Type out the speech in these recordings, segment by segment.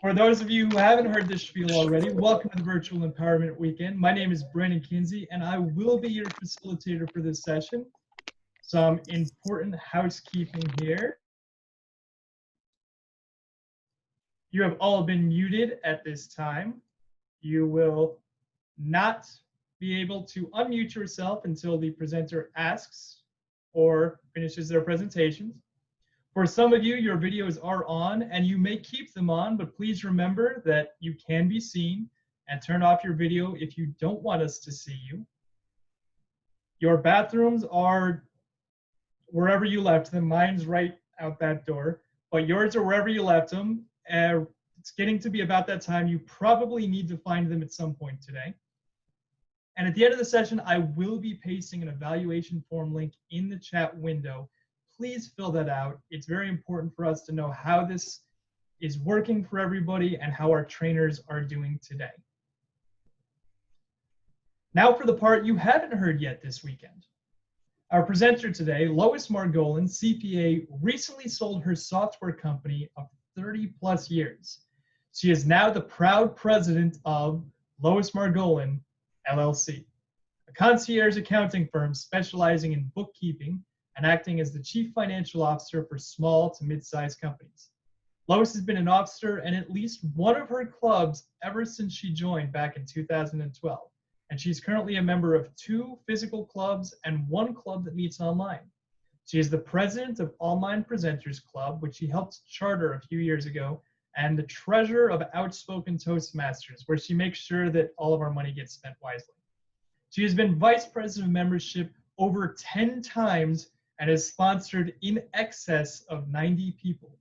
For those of you who haven't heard this spiel already, welcome to the Virtual Empowerment Weekend. My name is Brandon Kinsey, and I will be your facilitator for this session. Some important housekeeping here. You have all been muted at this time. You will not be able to unmute yourself until the presenter asks or finishes their presentations. For some of you, your videos are on and you may keep them on, but please remember that you can be seen, and turn off your video if you don't want us to see you. Your bathrooms are wherever you left them. Mine's right out that door, but yours are wherever you left them. It's getting to be about that time. You probably need to find them at some point today. And at the end of the session, I will be pasting an evaluation form link in the chat window. Please fill that out. It's very important for us to know how this is working for everybody and how our trainers are doing today. Now for the part you haven't heard yet this weekend. Our presenter today, Lois Margolin, CPA, recently sold her software company of 30+ years. She is now the proud president of Lois Margolin, LLC, a concierge accounting firm specializing in bookkeeping and acting as the chief financial officer for small to mid-sized companies. Lois has been an officer in at least one of her clubs ever since she joined back in 2012. And she's currently a member of 2 physical clubs and 1 club that meets online. She is the president of Online Presenters Club, which she helped charter a few years ago, and the treasurer of Outspoken Toastmasters, where she makes sure that all of our money gets spent wisely. She has been vice president of membership over 10 times and has sponsored in excess of 90 people.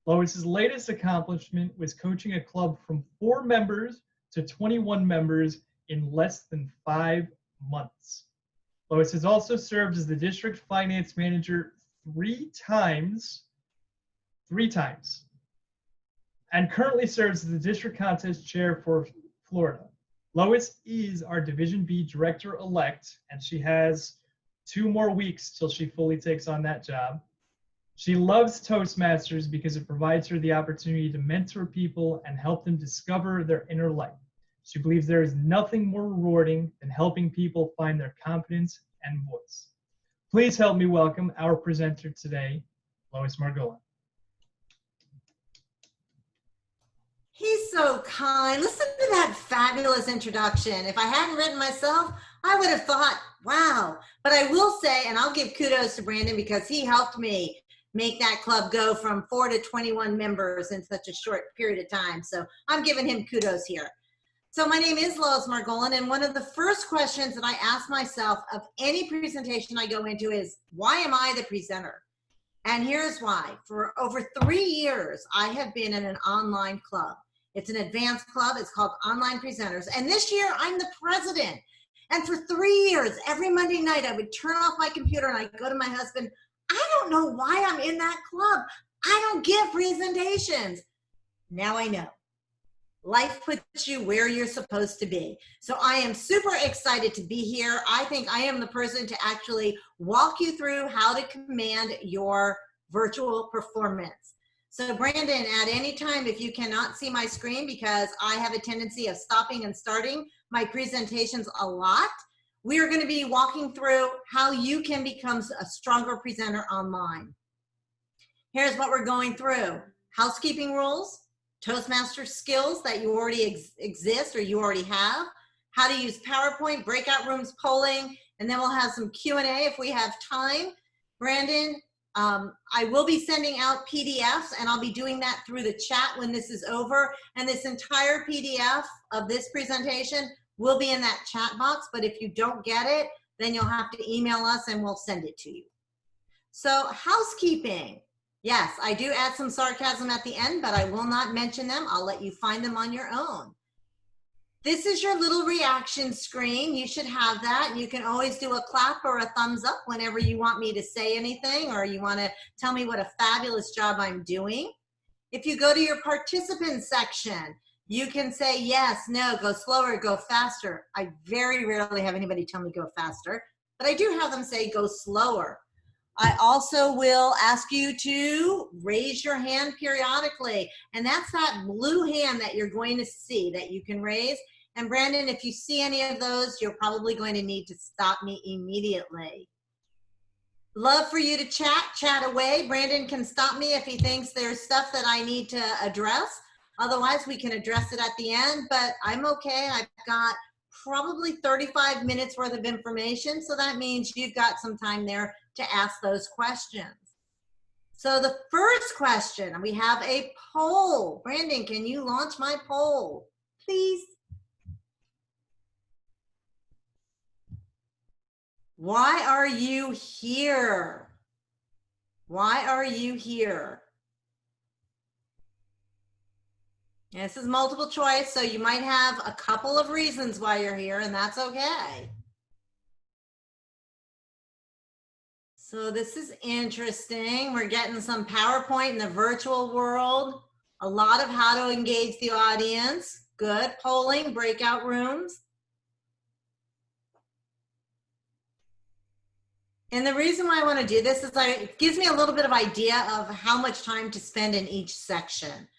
Lois's latest accomplishment was coaching a club from 4 members to 21 members in less than 5 months. Lois has also served as the district finance manager 3 times, and currently serves as the district contest chair for Florida. Lois is our Division B director-elect, and she has 2 more weeks till she fully takes on that job. She loves Toastmasters because it provides her the opportunity to mentor people and help them discover their inner light. She believes there is nothing more rewarding than helping people find their confidence and voice. Please help me welcome our presenter today, Lois Margolin. He's so kind. Listen to that fabulous introduction. If I hadn't written myself, I would have thought, wow. But I will say, and I'll give kudos to Brandon because he helped me make that club go from 4 to 21 members in such a short period of time. So I'm giving him kudos here. So my name is Lois Margolin, and one of the first questions that I ask myself of any presentation I go into is, why am I the presenter? And here's why. For over 3 years, I have been in an online club. It's an advanced club. It's called Online Presenters. And this year, I'm the president. And for 3 years, every Monday night, I would turn off my computer and I'd go to my husband, I don't know why I'm in that club. I don't give presentations. Now I know. Life puts you where you're supposed to be. So I am super excited to be here. I think I am the person to actually walk you through how to command your virtual performance. So Brandon, at any time, if you cannot see my screen, because I have a tendency of stopping and starting my presentations a lot, we are going to be walking through how you can become a stronger presenter online. Here's what we're going through. Housekeeping rules, Toastmasters skills that you already exist or you already have, how to use PowerPoint, breakout rooms, polling, and then we'll have some Q&A if we have time. Brandon, I will be sending out PDFs, and I'll be doing that through the chat when this is over. And this entire PDF of this presentation will be in that chat box, but if you don't get it, then you'll have to email us and we'll send it to you. So housekeeping. Yes, I do add some sarcasm at the end, but I will not mention them. I'll let you find them on your own. This is your little reaction screen. You should have that. You can always do a clap or a thumbs up whenever you want me to say anything or you want to tell me what a fabulous job I'm doing. If you go to your participants section, you can say yes, no, go slower, go faster. I very rarely have anybody tell me go faster, but I do have them say go slower. I also will ask you to raise your hand periodically. And that's that blue hand that you're going to see that you can raise. And Brandon, if you see any of those, you're probably going to need to stop me immediately. Love for you to chat away. Brandon can stop me if he thinks there's stuff that I need to address. Otherwise, we can address it at the end, but I'm okay. I've got probably 35 minutes worth of information. So that means you've got some time there to ask those questions. So the first question, we have a poll. Brandon, can you launch my poll, please? Why are you here? Why are you here? This is multiple choice, so you might have a couple of reasons why you're here, and that's okay. So this is interesting. We're getting some PowerPoint in the virtual world, a lot of how to engage the audience. Good. Polling, breakout rooms. And the reason why I want to do this is it gives me a little bit of idea of how much time to spend in each section.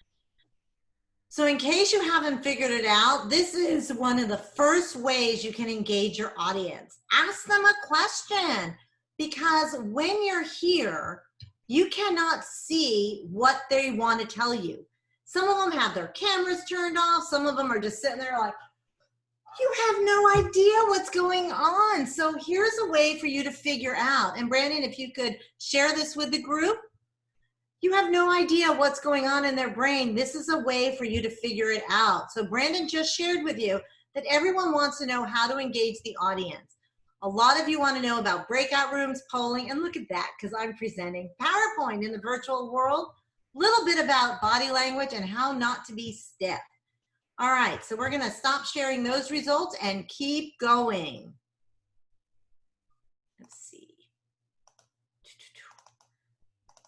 So in case you haven't figured it out, this is one of the first ways you can engage your audience. Ask them a question, because when you're here, you cannot see what they want to tell you. Some of them have their cameras turned off. Some of them are just sitting there like, you have no idea what's going on. So here's a way for you to figure out. And Brandon, if you could share this with the group, you have no idea what's going on in their brain. This is a way for you to figure it out. So Brandon just shared with you that everyone wants to know how to engage the audience. A lot of you want to know about breakout rooms, polling, and look at that, because I'm presenting PowerPoint in the virtual world. A little bit about body language and how not to be stiff. All right, so we're gonna stop sharing those results and keep going. Let's see.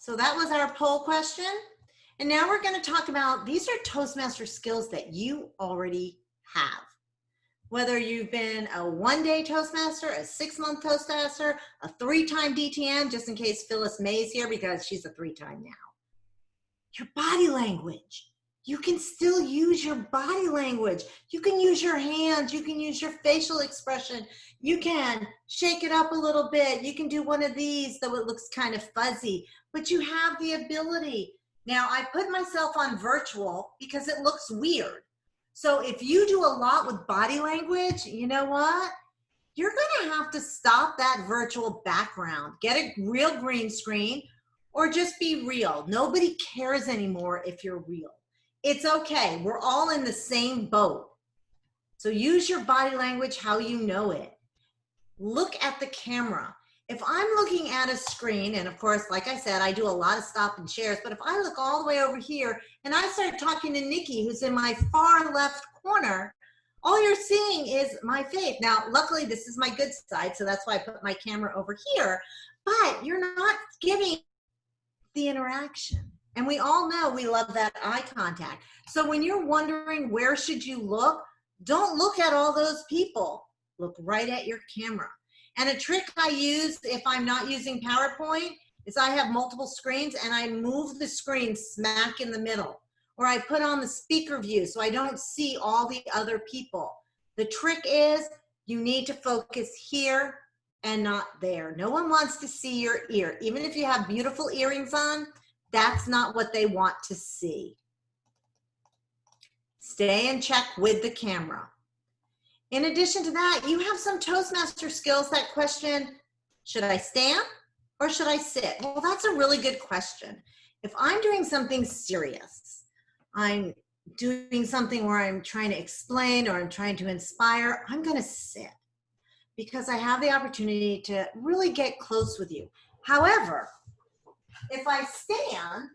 So that was our poll question. And now we're gonna talk about, these are Toastmaster skills that you already have. Whether you've been a one-day Toastmaster, a 6-month Toastmaster, a 3-time DTM, just in case Phyllis May's here because she's a 3-time now. Your body language. You can still use your body language. You can use your hands. You can use your facial expression. You can shake it up a little bit. You can do one of these though it looks kind of fuzzy, but you have the ability. Now I put myself on virtual because it looks weird. So if you do a lot with body language, you know what? You're gonna have to stop that virtual background, get a real green screen, or just be real. Nobody cares anymore if you're real. It's okay. We're all in the same boat. So use your body language how you know it. Look at the camera. If I'm looking at a screen, and of course, like I said, I do a lot of stop and shares, but if I look all the way over here and I start talking to Nikki, who's in my far left corner, all you're seeing is my face. Now, luckily, this is my good side, so that's why I put my camera over here, but you're not giving the interaction. And we all know we love that eye contact. So when you're wondering where should you look, don't look at all those people. Look right at your camera. And a trick I use if I'm not using PowerPoint is I have multiple screens and I move the screen smack in the middle. Or I put on the speaker view so I don't see all the other people. The trick is you need to focus here and not there. No one wants to see your ear. Even if you have beautiful earrings on, that's not what they want to see. Stay in check with the camera. In addition to that, you have some Toastmaster skills that question, should I stand or should I sit? Well, that's a really good question. If I'm doing something serious, I'm doing something where I'm trying to explain or I'm trying to inspire, I'm gonna sit because I have the opportunity to really get close with you. However, if I stand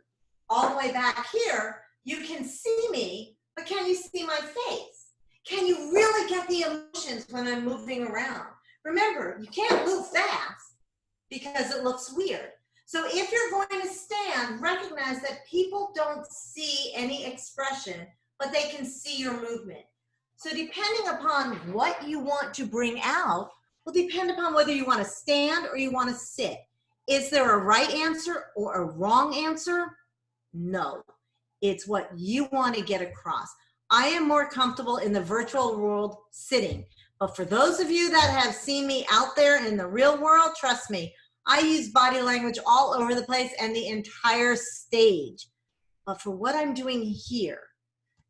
all the way back here, you can see me, but can you see my face? Can you really get the emotions when I'm moving around? Remember, you can't move fast because it looks weird. So if you're going to stand, recognize that people don't see any expression, but they can see your movement. So depending upon what you want to bring out will depend upon whether you want to stand or you want to sit. Is there a right answer or a wrong answer? No. It's what you want to get across. I am more comfortable in the virtual world sitting. But for those of you that have seen me out there in the real world, trust me, I use body language all over the place and the entire stage. But for what I'm doing here,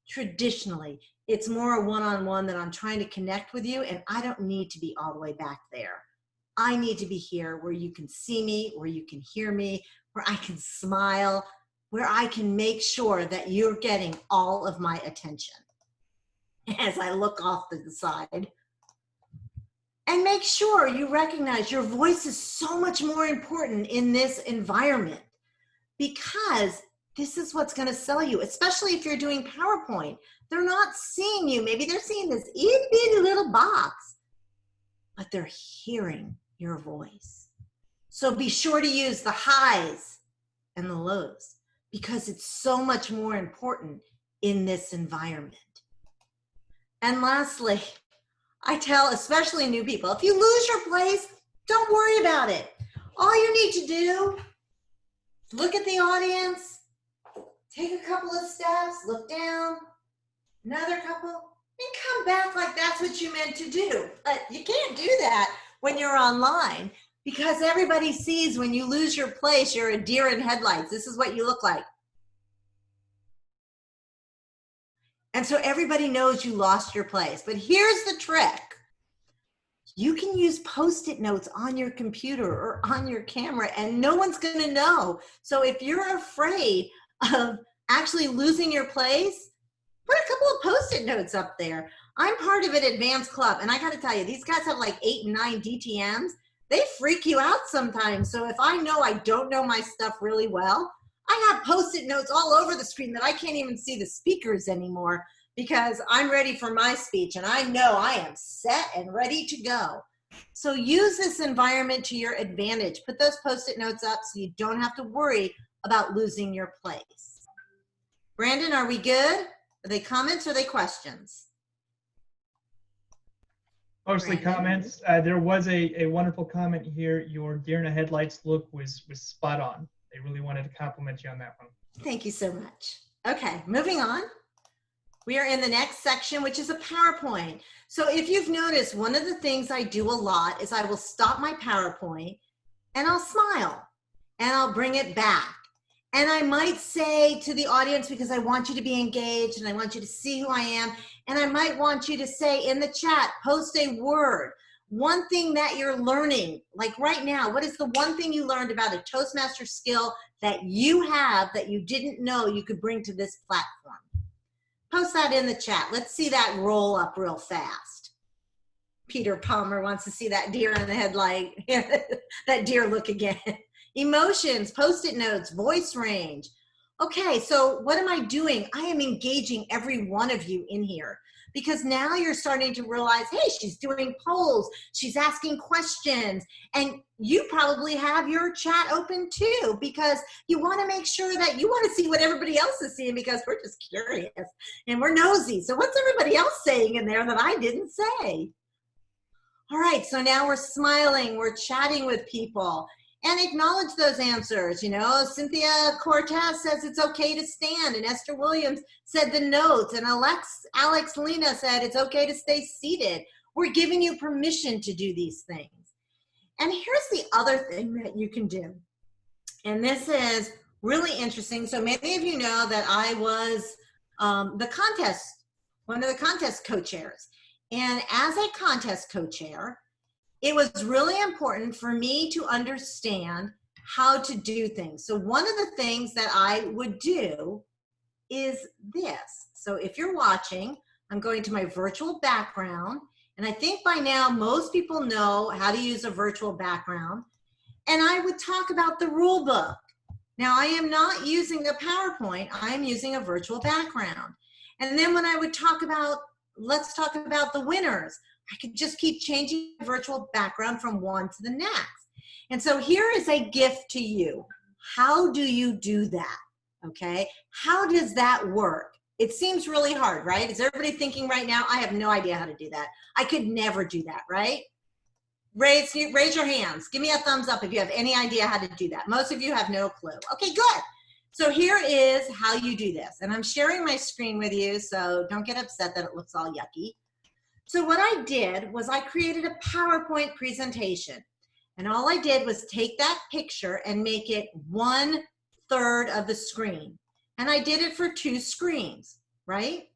traditionally, it's more a one-on-one that I'm trying to connect with you, and I don't need to be all the way back there. I need to be here where you can see me, where you can hear me, where I can smile, where I can make sure that you're getting all of my attention as I look off to the side. And make sure you recognize your voice is so much more important in this environment, because this is what's going to sell you, especially if you're doing PowerPoint. They're not seeing you. Maybe they're seeing this itty bitty little box, but they're hearing your voice. So be sure to use the highs and the lows, because it's so much more important in this environment. And lastly, I tell especially new people, if you lose your place, don't worry about it. All you need to do is look at the audience, take a couple of steps, look down, another couple, and come back like that's what you meant to do. But you can't do that when you're online, because everybody sees when you lose your place, you're a deer in headlights. This is what you look like. And so everybody knows you lost your place. But here's the trick. You can use Post-it notes on your computer or on your camera, and no one's going to know. So if you're afraid of actually losing your place, put a couple of Post-it notes up there. I'm part of an advanced club, and I got to tell you, these guys have like 8 and 9 DTMs. They freak you out sometimes. So if I know I don't know my stuff really well, I have Post-it notes all over the screen that I can't even see the speakers anymore, because I'm ready for my speech and I know I am set and ready to go. So use this environment to your advantage. Put those Post-it notes up so you don't have to worry about losing your place. Brandon, are we good? Are they comments or are they questions? Mostly Brandon? comments. There was a wonderful comment here. Your deer in the headlights look was spot on. They really wanted to compliment you on that one. Thank you so much. Okay, moving on. We are in the next section, which is a PowerPoint. So if you've noticed, one of the things I do a lot is I will stop my PowerPoint and I'll smile and I'll bring it back. And I might say to the audience, because I want you to be engaged and I want you to see who I am, and I might want you to say in the chat, post a word. One thing that you're learning, like right now, what is the one thing you learned about a Toastmaster skill that you have that you didn't know you could bring to this platform? Post that in the chat. Let's see that roll up real fast. Peter Palmer wants to see that deer in the headlight, that deer look again. Emotions, Post-it notes, voice range. Okay, so what am I doing? I am engaging every one of you in here, because now you're starting to realize, hey, she's doing polls, she's asking questions, and you probably have your chat open too, because you want to make sure that you want to see what everybody else is seeing, because we're just curious and we're nosy. So what's everybody else saying in there that I didn't say? All right, so now we're smiling, we're chatting with people. And acknowledge those answers. You know, Cynthia Cortez says it's okay to stand, and Esther Williams said the notes, and Alex Lena said it's okay to stay seated. We're giving you permission to do these things. And here's the other thing that you can do. And this is really interesting. So many of you know that I was one of the contest co-chairs. And as a contest co-chair, it was really important for me to understand how to do things. So one of the things that I would do is this. So if you're watching, I'm going to my virtual background. And I think by now most people know how to use a virtual background. And I would talk about the rule book. Now I am not using a PowerPoint, I'm using a virtual background. And then when I would talk about, let's talk about the winners, I could just keep changing the virtual background from one to the next. And so here is a gift to you. How do you do that? Okay, how does that work? It seems really hard, right? Is everybody thinking right now, I have no idea how to do that. I could never do that, right? Raise your hands. Give me a thumbs up if you have any idea how to do that. Most of you have no clue. Okay, good. So here is how you do this. And I'm sharing my screen with you, so don't get upset that it looks all yucky. So what I did was I created a PowerPoint presentation. And all I did was take that picture and make it 1/3 of the screen. And I did it for 2 screens, right?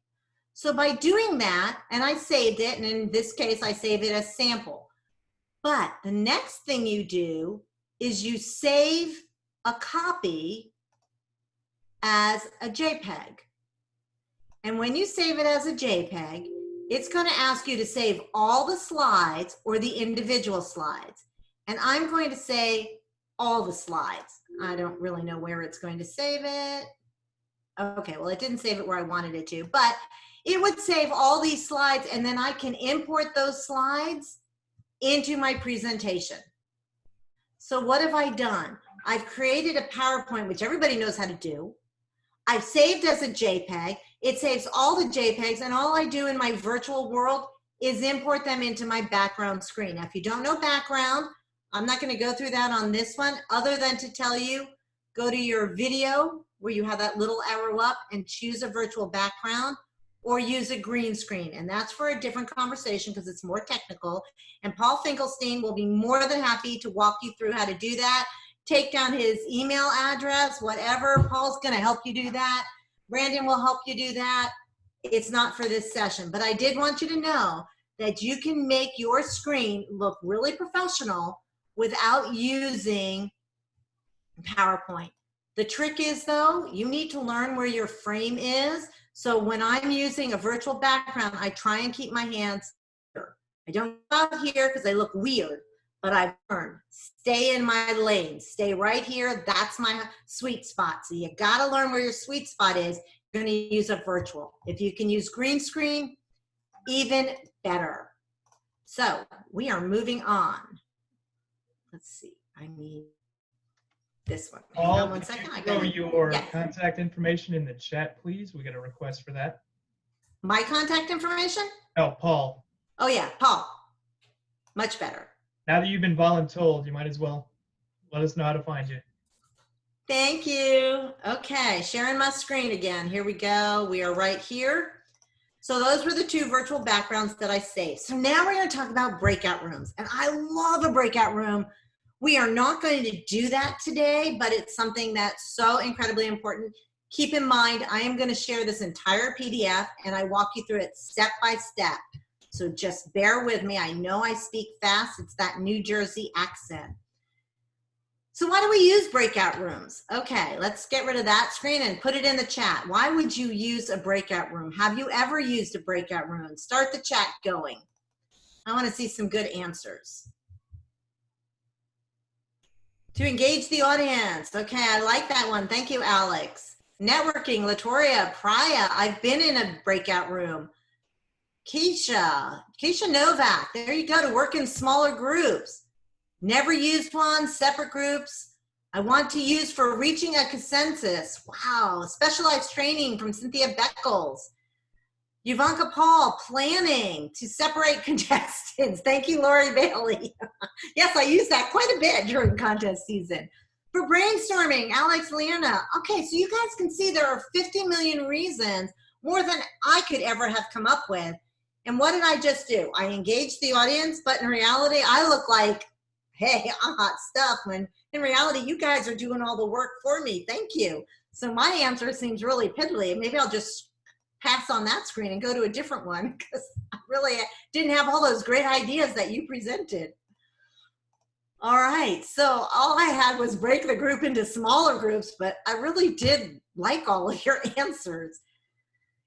So by doing that, and I saved it, and in this case, I save it as sample. But the next thing you do is you save a copy as a JPEG. And when you save it as a JPEG, it's going to ask you to save all the slides or the individual slides. And I'm going to say all the slides. I don't really know where it's going to save it. Okay, well, it didn't save it where I wanted it to, but it would save all these slides, and then I can import those slides into my presentation. So what have I done? I've created a PowerPoint, which everybody knows how to do. I've saved as a JPEG. It saves all the JPEGs, and all I do in my virtual world is import them into my background screen. Now, if you don't know background, I'm not going to go through that on this one, other than to tell you, go to your video where you have that little arrow up and choose a virtual background, or use a green screen. And that's for a different conversation because it's more technical. And Paul Finkelstein will be more than happy to walk you through how to do that. Take down his email address, whatever. Paul's going to help you do that. Brandon will help you do that. It's not for this session, but I did want you to know that you can make your screen look really professional without using PowerPoint. The trick is, though, you need to learn where your frame is. So when I'm using a virtual background, I try and keep my hands here. I don't go out here because they look weird, but I've learned, stay in my lane, stay right here. That's my sweet spot. So you got to learn where your sweet spot is. You're going to use a virtual. If you can use green screen, even better. So we are moving on. Let's see. I need this one. Hang on one second. I got your contact information in the chat, please. We got a request for that. My contact information? Oh, Paul. Oh yeah, Paul. Much better. Now that you've been voluntold, you might as well let us know how to find you. Thank you. Okay, sharing my screen again. Here we go. We are right here. So those were the 2 virtual backgrounds that I saved. So now we're going to talk about breakout rooms. And I love a breakout room. We are not going to do that today, but it's something that's so incredibly important. Keep in mind, I am going to share this entire PDF and I walk you through it step by step. So just bear with me. I know I speak fast. It's that New Jersey accent. So why do we use breakout rooms? Okay, let's get rid of that screen and put it in the chat. Why would you use a breakout room? Have you ever used a breakout room? Start the chat going. I want to see some good answers. To engage the audience. Okay, I like that one. Thank you, Alex. Networking, Latoria, Priya. I've been in a breakout room. Keisha Novak. There you go, to work in smaller groups. Never used one, separate groups. I want to use for reaching a consensus. Wow, specialized training from Cynthia Beckles. Yvanka Paul, planning to separate contestants. Thank you, Lori Bailey. Yes, I use that quite a bit during contest season. For brainstorming, Alex Liana. Okay, so you guys can see there are 50 million reasons, more than I could ever have come up with. And what did I just do? I engaged the audience, but in reality, I look like, hey, I'm hot stuff, when in reality, you guys are doing all the work for me. Thank you. So my answer seems really piddly. Maybe I'll just pass on that screen and go to a different one because I really didn't have all those great ideas that you presented. All right, so all I had was break the group into smaller groups, but I really did like all of your answers.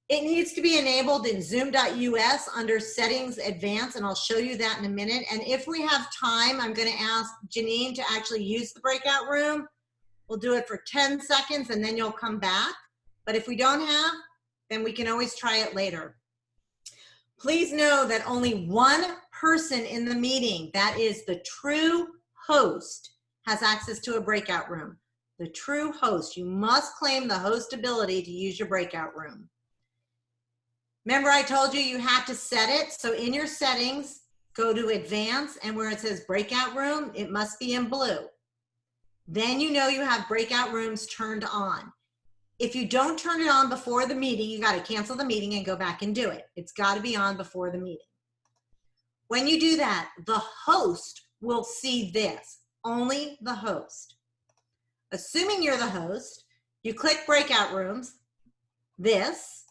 It needs to be enabled in Zoom.us under Settings Advanced, and I'll show you that in a minute. And if we have time, I'm going to ask Janine to actually use the breakout room. We'll do it for 10 seconds, and then you'll come back. But if we don't have, then we can always try it later. Please know that only one person in the meeting, that is the true host, has access to a breakout room. The true host. You must claim the host ability to use your breakout room. Remember I told you you had to set it. So in your settings, go to advanced, and where it says breakout room, it must be in blue. Then you know you have breakout rooms turned on. If you don't turn it on before the meeting, you got to cancel the meeting and go back and do it. It's got to be on before the meeting. When you do that, the host will see this, only the host. Assuming you're the host, you click breakout rooms, this,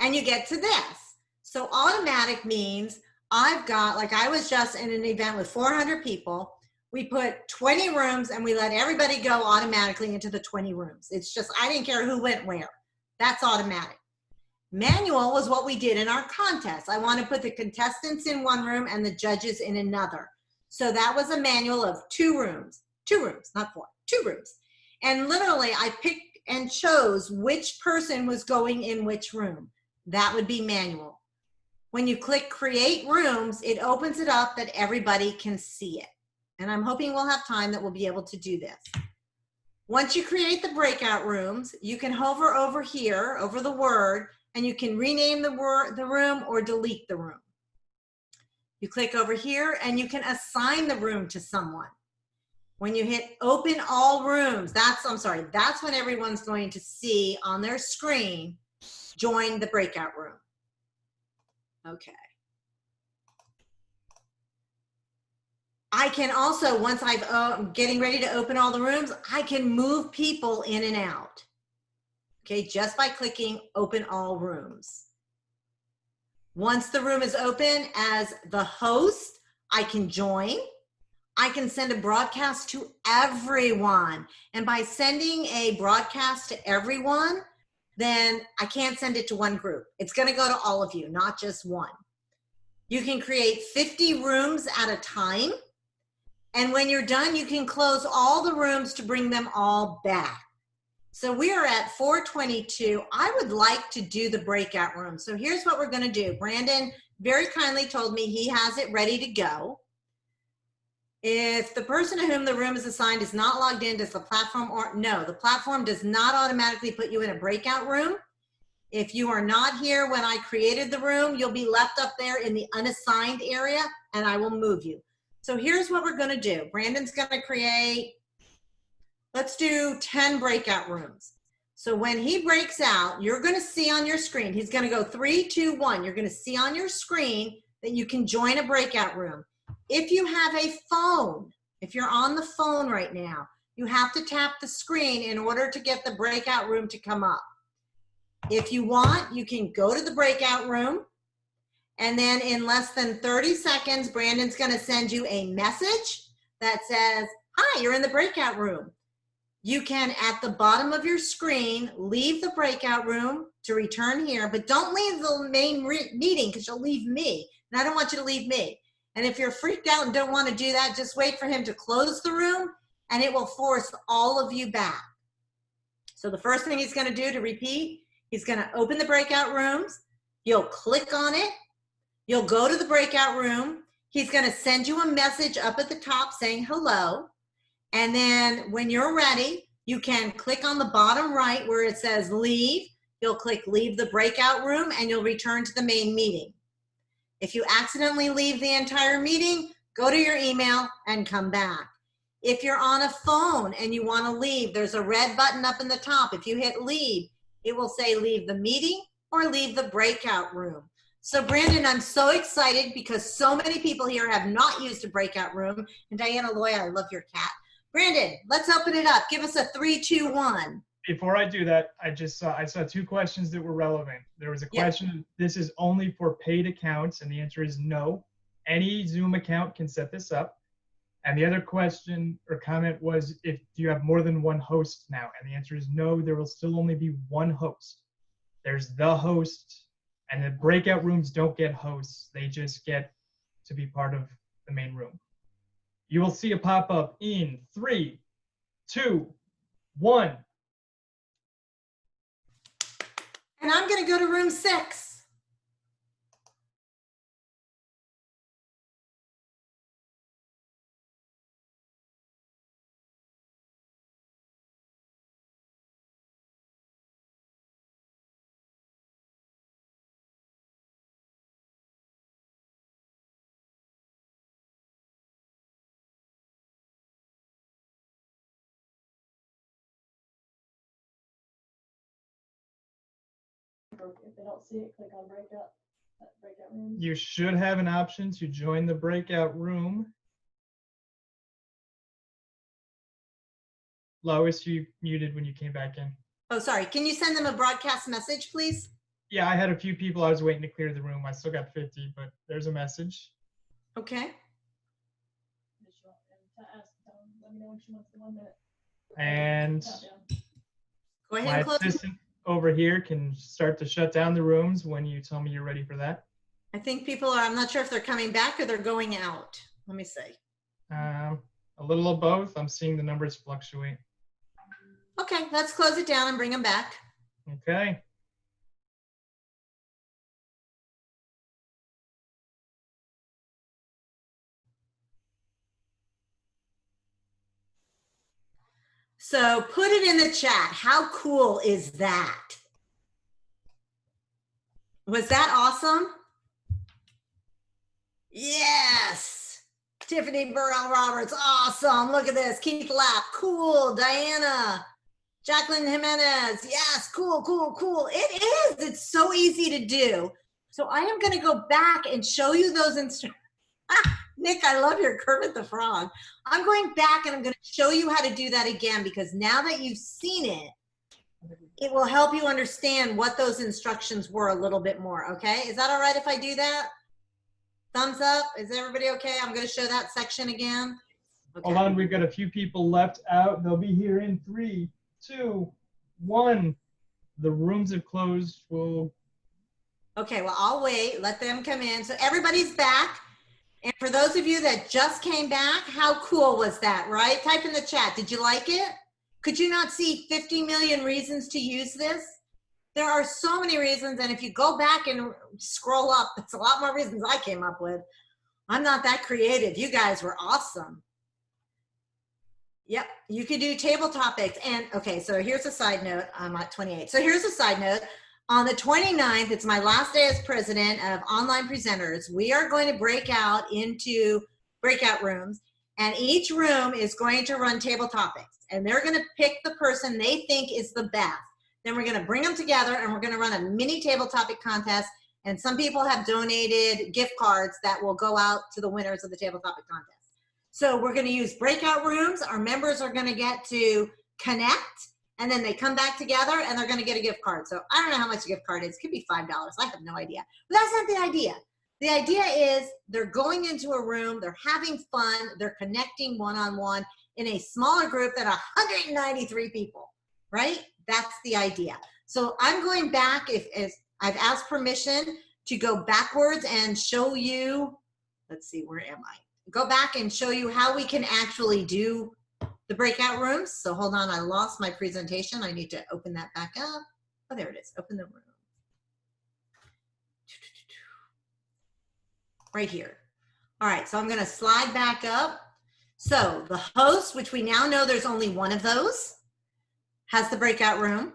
and you get to this. So automatic means I've got, like I was just in an event with 400 people. We put 20 rooms and we let everybody go automatically into the 20 rooms. It's just, I didn't care who went where. That's automatic. Manual was what we did in our contest. I want to put the contestants in one room and the judges in another. So that was a manual of 2 rooms, not 4, 2 rooms. And literally I picked and chose which person was going in which room. That would be manual. When you click create rooms, it opens it up that everybody can see it. And I'm hoping we'll have time that we'll be able to do this. Once you create the breakout rooms, you can hover over here, over the word, and you can rename the room or delete the room. You click over here and you can assign the room to someone. When you hit open all rooms, that's when everyone's going to see on their screen, join the breakout room. Okay. I can also, once I'm getting ready to open all the rooms, I can move people in and out. Okay, just by clicking open all rooms. Once the room is open, as the host, I can join. I can send a broadcast to everyone. And by sending a broadcast to everyone, then I can't send it to one group. It's gonna go to all of you, not just one. You can create 50 rooms at a time. And when you're done, you can close all the rooms to bring them all back. So we are at 422. I would like to do the breakout room. So here's what we're gonna do. Brandon very kindly told me he has it ready to go. If the person to whom the room is assigned is not logged in, does the platform, or no, the platform does not automatically put you in a breakout room. If you are not here when I created the room, you'll be left up there in the unassigned area and I will move you. So here's what we're gonna do. Brandon's gonna create, let's do 10 breakout rooms. So when he breaks out, you're gonna see on your screen, he's gonna go 3, 2, 1. You're gonna see on your screen that you can join a breakout room. If you have a phone, if you're on the phone right now, you have to tap the screen in order to get the breakout room to come up. If you want, you can go to the breakout room, and then in less than 30 seconds, Brandon's gonna send you a message that says, hi, you're in the breakout room. You can, at the bottom of your screen, leave the breakout room to return here, but don't leave the main meeting because you'll leave me, and I don't want you to leave me. And if you're freaked out and don't want to do that, just wait for him to close the room, and it will force all of you back. So the first thing he's gonna do to repeat, he's gonna open the breakout rooms, you'll click on it, you'll go to the breakout room, he's gonna send you a message up at the top saying hello, and then when you're ready, you can click on the bottom right where it says leave, you'll click leave the breakout room and you'll return to the main meeting. If you accidentally leave the entire meeting, go to your email and come back. If you're on a phone and you wanna leave, there's a red button up in the top. If you hit leave, it will say leave the meeting or leave the breakout room. So Brandon, I'm so excited because so many people here have not used a breakout room. And Diana Loya, I love your cat. Brandon, let's open it up. Give us a 3, 2, 1. Before I do that, I saw 2 questions that were relevant. There was a question, this is only for paid accounts, and the answer is no. Any Zoom account can set this up. And the other question or comment was, do you have more than one host now? And the answer is no, there will still only be one host. There's the host, and the breakout rooms don't get hosts. They just get to be part of the main room. You will see a pop-up in 3, 2, 1. And I'm gonna go to room 6. if they don't see it, click on breakout room. You should have an option to join the breakout room. Lois, you muted when you came back in. Oh, sorry. Can you send them a broadcast message, please? Yeah, I had a few people I was waiting to clear the room. I still got 50, but there's a message. Okay. Let me know when she wants the 1 minute. And Go ahead my and close. assistant over here can start to shut down the rooms when you tell me you're ready for that. I think people are, I'm not sure if they're coming back or they're going out. Let me see. A little of both. I'm seeing the numbers fluctuate. Okay, let's close it down and bring them back. Okay. So put it in the chat. How cool is that? Was that awesome? Yes. Tiffany Burrell Roberts, awesome. Look at this. Keith Lapp, cool. Diana, Jacqueline Jimenez, yes, cool, cool, cool. It is. It's so easy to do. So I am going to go back and show you those instructions. Nick, I love your Kermit the Frog. I'm going back and I'm going to show you how to do that again, because now that you've seen it, it will help you understand what those instructions were a little bit more, okay? Is that all right if I do that? Thumbs up. Is everybody okay? I'm going to show that section again. Okay. Hold on, we've got a few people left out. They'll be here in 3, 2, 1. The rooms have closed. Okay, well, I'll wait. Let them come in. So everybody's back. And for those of you that just came back, how cool was that, right? Type in the chat. Did you like it? Could you not see 50 million reasons to use this? There are so many reasons. And if you go back and scroll up, it's a lot more reasons I came up with. I'm not that creative. You guys were awesome. Yep, you could do table topics. And okay, so here's a side note. I'm at 28. So here's a side note. On the 29th, it's my last day as president of Online Presenters. We are going to break out into breakout rooms, and each room is going to run table topics. And they're going to pick the person they think is the best. Then we're going to bring them together, and we're going to run a mini table topic contest. And some people have donated gift cards that will go out to the winners of the table topic contest. So we're going to use breakout rooms. Our members are going to get to connect. And then they come back together and they're going to get a gift card. So I don't know how much a gift card is. It could be $5. I have no idea. But that's not the idea. The idea is they're going into a room, they're having fun, they're connecting one-on-one in a smaller group than 193 people, right? That's the idea. So I'm going back, if I've asked permission to go backwards and show you, let's see, where am I? Go back and show you how we can actually do the breakout rooms. So hold on, I lost my presentation. I need to open that back up. Oh, there it is, open the room. Right here. All right, so I'm gonna slide back up. So the host, which we now know there's only one of those, has the breakout room.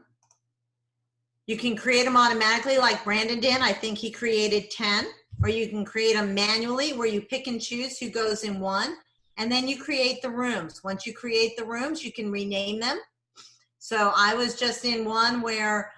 You can create them automatically like Brandon did. I think he created 10, or you can create them manually where you pick and choose who goes in one. And then you create the rooms. Once you create the rooms, you can rename them. So I was just in one where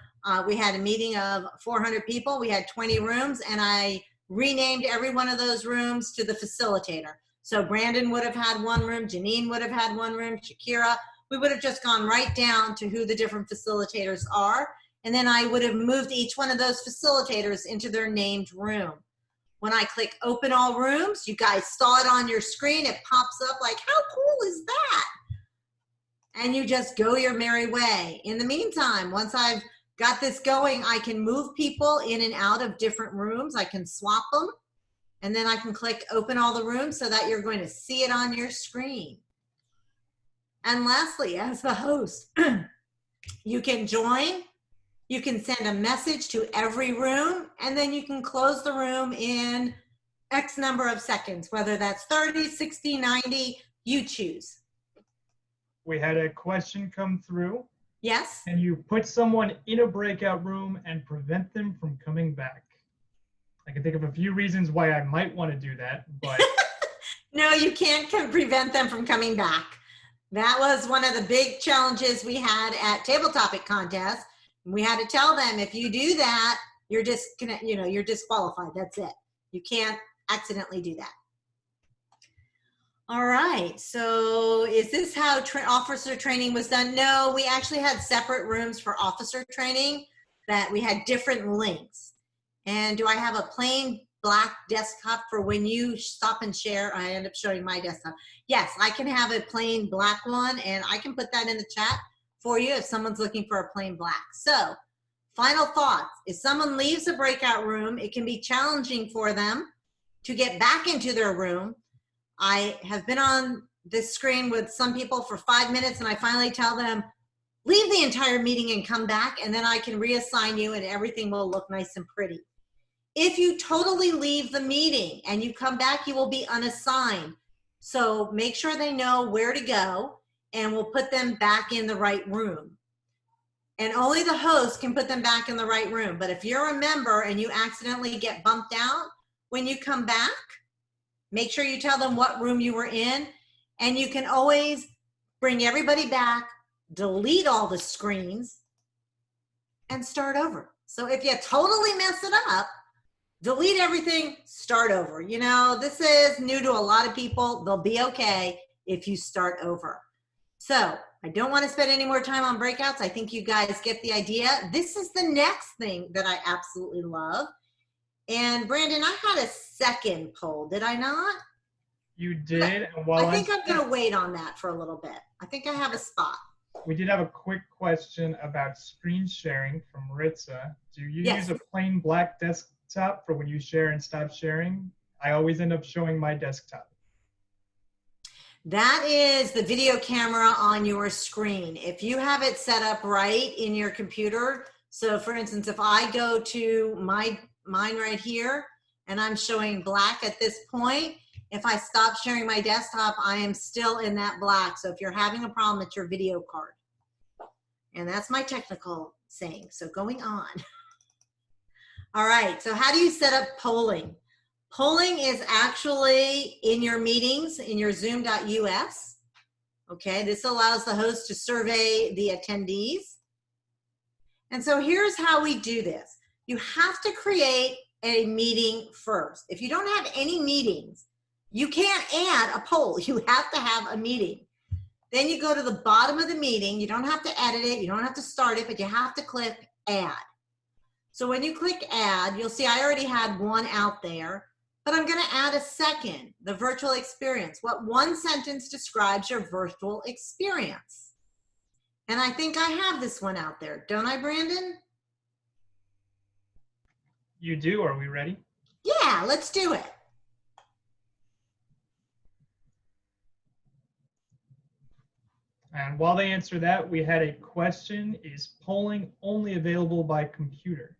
we had a meeting of 400 people. We had 20 rooms, and I renamed every one of those rooms to the facilitator. So Brandon would have had one room, Janine would have had one room, Shakira. We would have just gone right down to who the different facilitators are. And then I would have moved each one of those facilitators into their named room. When I click open all rooms, you guys saw it on your screen. It pops up like, how cool is that? And you just go your merry way. In the meantime, once I've got this going, I can move people in and out of different rooms. I can swap them. And then I can click open all the rooms so that you're going to see it on your screen. And lastly, as the host, you can join. You can send a message to every room, and then you can close the room in X number of seconds, whether that's 30, 60, 90, you choose. We had a question come through. Yes? Can you put someone in a breakout room and prevent them from coming back? I can think of a few reasons why I might want to do that, but. No, you can't prevent them from coming back. That was one of the big challenges we had at Table Topic Contest. We had to tell them, if you do that, you're just gonna, you're disqualified. That's it. You can't accidentally do that. All right, so is this how officer training was done? No, we actually had separate rooms for officer training that we had different links. And do I have a plain black desktop for when you stop and share? I end up showing my desktop. Yes, I can have a plain black one, and I can put that in the chat for you if someone's looking for a plain black. So, final thoughts. If someone leaves a breakout room, it can be challenging for them to get back into their room. I have been on this screen with some people for 5 minutes, and I finally tell them, leave the entire meeting and come back, and then I can reassign you and everything will look nice and pretty. If you totally leave the meeting and you come back, you will be unassigned. So make sure they know where to go, and we'll put them back in the right room. And only the host can put them back in the right room. But if you're a member and you accidentally get bumped out, when you come back, make sure you tell them what room you were in, and you can always bring everybody back, delete all the screens, and start over. So if you totally mess it up, delete everything, start over. This is new to a lot of people. They'll be okay if you start over. So I don't want to spend any more time on breakouts. I think you guys get the idea. This is the next thing that I absolutely love. And Brandon, I had a second poll, did I not? You did. And I think I'm going to wait on that for a little bit. I think I have a spot. We did have a quick question about screen sharing from Ritza. Do you use a plain black desktop for when you share and stop sharing? I always end up showing my desktop. That is the video camera on your screen. If you have it set up right in your computer, so for instance, if I go to mine right here and I'm showing black at this point, if I stop sharing my desktop, I am still in that black. So if you're having a problem, it's your video card. And that's my technical saying. So going on. All right, so how do you set up polling? Polling is actually in your meetings, in your zoom.us. Okay, this allows the host to survey the attendees. And so here's how we do this. You have to create a meeting first. If you don't have any meetings, you can't add a poll. You have to have a meeting. Then you go to the bottom of the meeting. You don't have to edit it. You don't have to start it, but you have to click add. So when you click add, you'll see I already had one out there, but I'm going to add a second, the virtual experience. What one sentence describes your virtual experience? And I think I have this one out there. Don't I, Brandon? You do. Are we ready? Yeah, let's do it. And while they answer that, we had a question. Is polling only available by computer?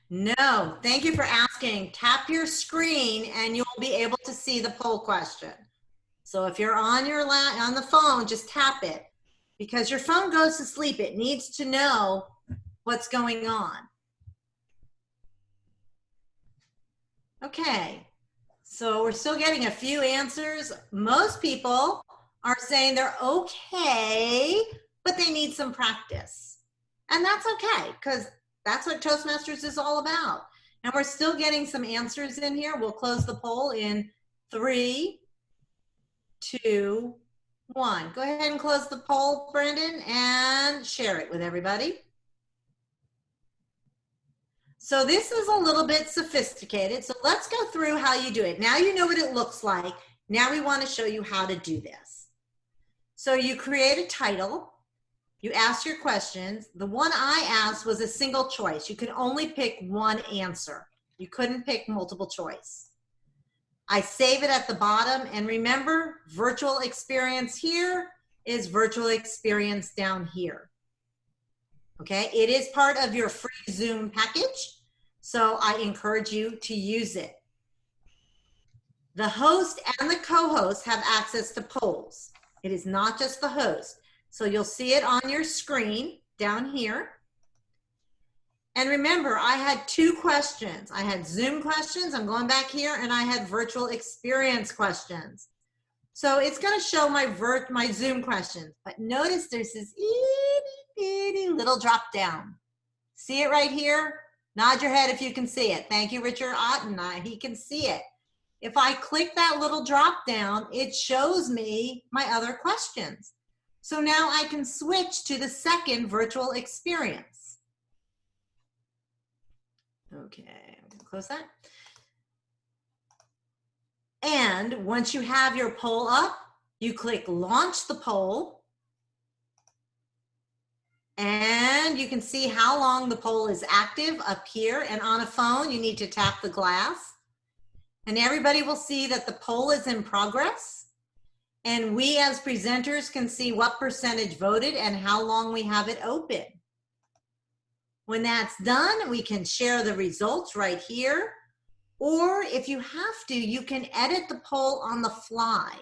No, thank you for asking. Tap your screen and you'll be able to see the poll question. So if you're on your on the phone, just tap it, because your phone goes to sleep. It needs to know what's going on. Okay, so we're still getting a few answers. Most people are saying they're okay, but they need some practice. And that's okay, because that's what Toastmasters is all about. And we're still getting some answers in here. We'll close the poll in 3, 2, 1. Go ahead and close the poll, Brandon, and share it with everybody. So this is a little bit sophisticated. So let's go through how you do it. Now you know what it looks like. Now we want to show you how to do this. So you create a title. You ask your questions. The one I asked was a single choice. You could only pick one answer. You couldn't pick multiple choice. I save it at the bottom. And remember, virtual experience here is virtual experience down here. Okay, it is part of your free Zoom package, so I encourage you to use it. The host and the co-host have access to polls. It is not just the host. So you'll see it on your screen down here. And remember, I had 2 questions. I had Zoom questions, I'm going back here, and I had virtual experience questions. So it's going to show my Zoom questions. But notice there's this itty bitty little drop down. See it right here? Nod your head if you can see it. Thank you, Richard Otten. He can see it. If I click that little drop down, it shows me my other questions. So now I can switch to the second virtual experience. Okay, I'm gonna close that. And once you have your poll up, you click launch the poll. And you can see how long the poll is active up here. And on a phone, you need to tap the glass. And everybody will see that the poll is in progress. And we as presenters can see what percentage voted and how long we have it open. When that's done, we can share the results right here. Or if you have to, you can edit the poll on the fly.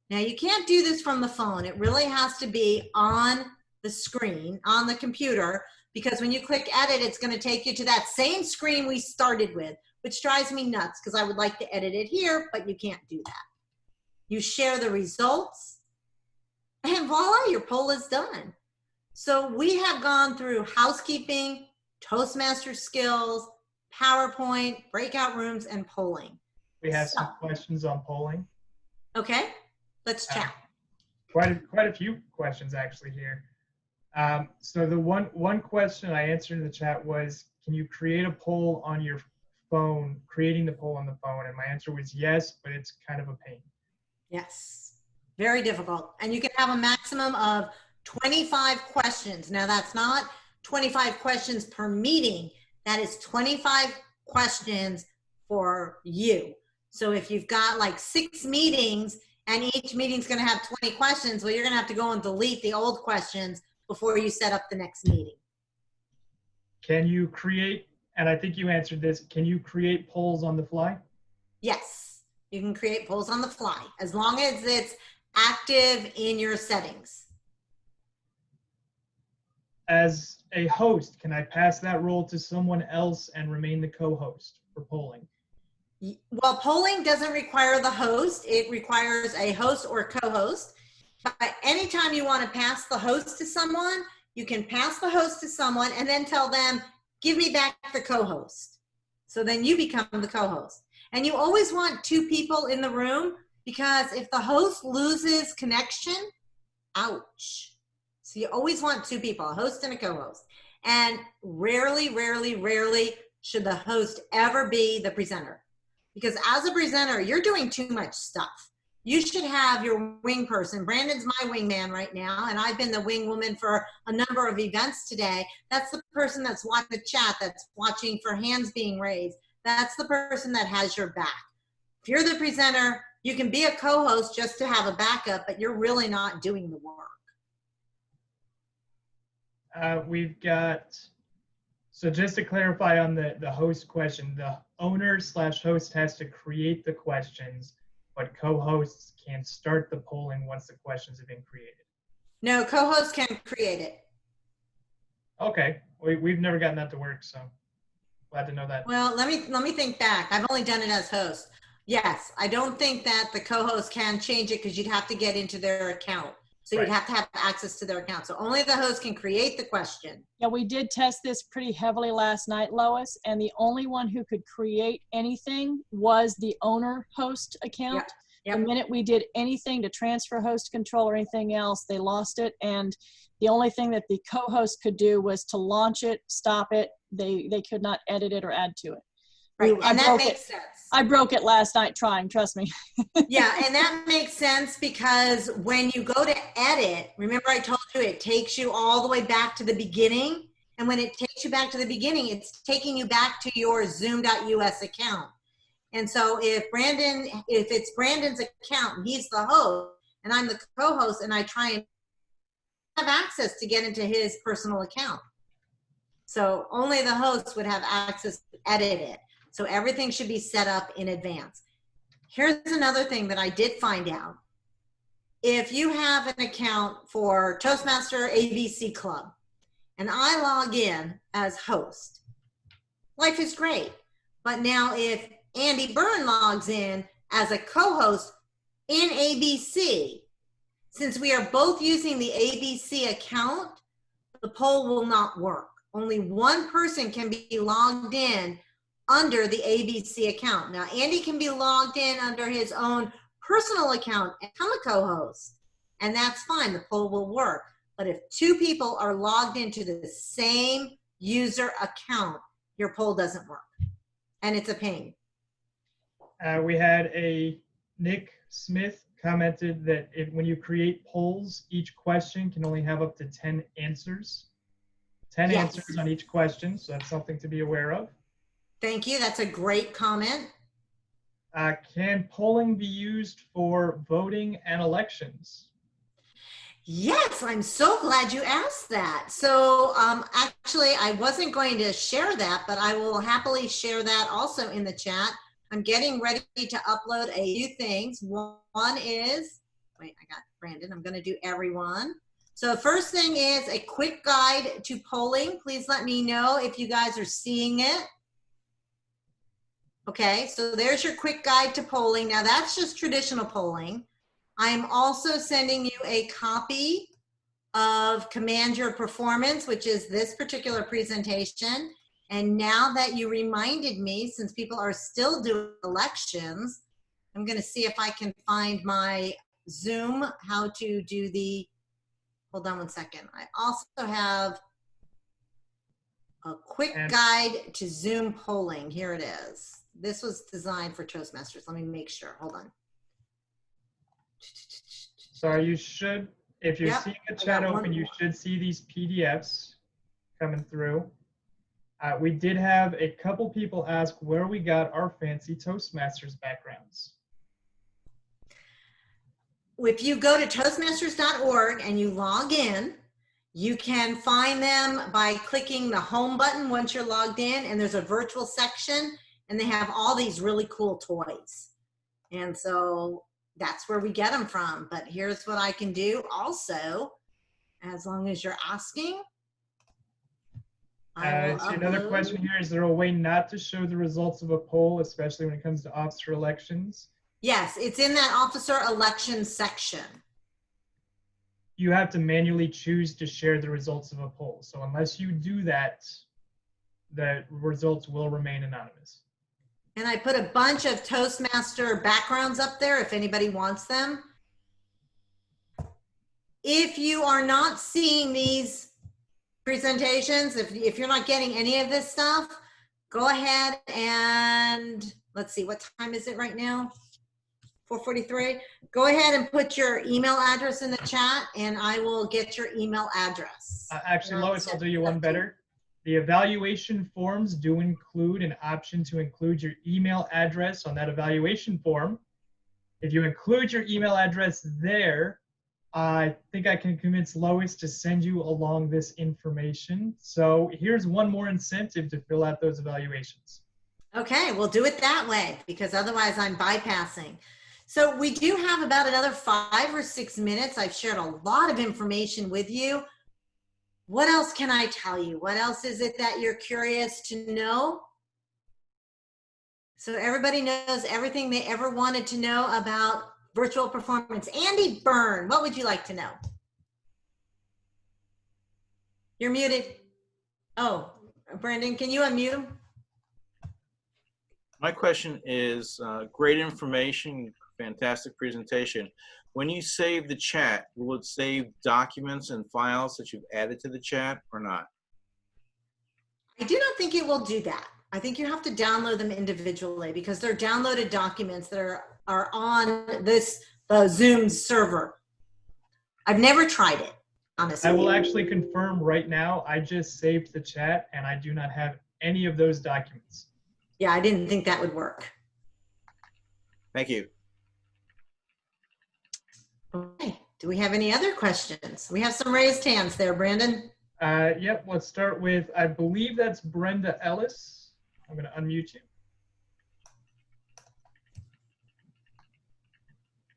Now you can't do this from the phone. It really has to be on the screen, on the computer, because when you click edit, it's going to take you to that same screen we started with, which drives me nuts because I would like to edit it here, but you can't do that. You share the results and voila, your poll is done. So we have gone through housekeeping, Toastmasters skills, PowerPoint, breakout rooms, and polling. We have some questions on polling. Okay, let's chat. Quite a few questions actually here. So the one question I answered in the chat was, can you create a poll on your phone, creating the poll on the phone? And my answer was yes, but it's kind of a pain. Yes, very difficult. And you can have a maximum of 25 questions. Now that's not 25 questions per meeting. That is 25 questions for you. So if you've got like 6 meetings and each meeting's going to have 20 questions, well, you're going to have to go and delete the old questions before you set up the next meeting. Can you create, and I think you answered this, can you create polls on the fly? Yes, you can create polls on the fly as long as it's active in your settings. As a host, can I pass that role to someone else and remain the co-host for polling? Well, polling doesn't require the host. It requires a host or co-host. But anytime you want to pass the host to someone, you can pass the host to someone and then tell them, give me back the co-host. So then you become the co-host. And you always want 2 people in the room because if the host loses connection, ouch. So you always want 2 people, a host and a co-host. And rarely, rarely, rarely should the host ever be the presenter. Because as a presenter, you're doing too much stuff. You should have your wing person. Brandon's my wingman right now, and I've been the wing woman for a number of events today. That's the person that's watching the chat, that's watching for hands being raised. That's the person that has your back. If you're the presenter, you can be a co-host just to have a backup, but you're really not doing the work. We've got, so just to clarify on the host question, the owner/host has to create the questions, but co-hosts can start the polling once the questions have been created. No, co-host can create it. Okay, we've never gotten that to work, so glad to know that. Well, let me think back. I've only done it as host. Yes, I don't think that the co-host can change it because you'd have to get into their account. So you'd have to have access to their account. So only the host can create the question. Yeah, we did test this pretty heavily last night, Lois, and the only one who could create anything was the owner host account. Yep. The minute we did anything to transfer host control or anything else, they lost it. And the only thing that the co-host could do was to launch it, stop it. They could not edit it or add to it. Right, and that makes sense. I broke it last night trying, trust me. Yeah, and that makes sense because when you go to edit, remember I told you it takes you all the way back to the beginning. And when it takes you back to the beginning, it's taking you back to your zoom.us account. And so if it's Brandon's account and he's the host and I'm the co-host and I try and have access to get into his personal account. So only the host would have access to edit it. So everything should be set up in advance. Here's another thing that I did find out. If you have an account for Toastmaster ABC Club and I log in as host, life is great. But now if Andy Byrne logs in as a co-host in ABC, since we are both using the ABC account, the poll will not work. Only one person can be logged in under the ABC account. Now, Andy can be logged in under his own personal account and become a co-host, and that's fine. The poll will work. But if two people are logged into the same user account, your poll doesn't work, and it's a pain. We had a Nick Smith commented that when you create polls, each question can only have up to 10 answers. 10 Yes. answers on each question, so that's something to be aware of. Thank you. That's a great comment. Can polling be used for voting and elections? Yes, I'm so glad you asked that. So actually, I wasn't going to share that, but I will happily share that also in the chat. I'm getting ready to upload a few things. One is, wait, I got Brandon. I'm going to do everyone. So the first thing is a quick guide to polling. Please let me know if you guys are seeing it. Okay, so there's your quick guide to polling. Now that's just traditional polling. I am also sending you a copy of Command Your Performance, which is this particular presentation. And now that you reminded me, since people are still doing elections, I'm going to see if I can find my Zoom, how to do the, hold on one second. I also have a quick guide to Zoom polling. Here it is. This was designed for Toastmasters. Let me make sure. Hold on. So you should, if you're seeing the chat open, you should see these PDFs coming through. We did have a couple people ask where we got our fancy Toastmasters backgrounds. If you go to toastmasters.org and you log in, you can find them by clicking the home button once you're logged in, and there's a virtual section, and they have all these really cool toys. And so that's where we get them from. But here's what I can do also, as long as you're asking. Another question here, is there a way not to show the results of a poll, especially when it comes to officer elections? Yes, it's in that officer election section. You have to manually choose to share the results of a poll. So unless you do that, the results will remain anonymous. And I put a bunch of Toastmaster backgrounds up there if anybody wants them. If you are not seeing these presentations, if you're not getting any of this stuff, go ahead and let's see, what time is it right now? 4:43. Go ahead and put your email address in the chat and I will get your email address. Actually, Lois, I'll do you one better. The evaluation forms do include an option to include your email address on that evaluation form. If you include your email address there, I think I can convince Lois to send you along this information. So here's one more incentive to fill out those evaluations. Okay, we'll do it that way because otherwise I'm bypassing. So we do have about another 5 or 6 minutes. I've shared a lot of information with you. What else can I tell you? What else is it that you're curious to know? So everybody knows everything they ever wanted to know about virtual performance. Andy Byrne, what would you like to know? You're muted. Oh, Brandon, can you unmute him? My question is, great information, fantastic presentation. When you save the chat, will it save documents and files that you've added to the chat or not? I do not think it will do that. I think you have to download them individually because they're downloaded documents that are on the Zoom server. I've never tried it, honestly. I will actually confirm right now, I just saved the chat and I do not have any of those documents. Yeah, I didn't think that would work. Thank you. Okay, do we have any other questions? We have some raised hands there, Brandon. Yep, let's start with, I believe that's Brenda Ellis. I'm gonna unmute you.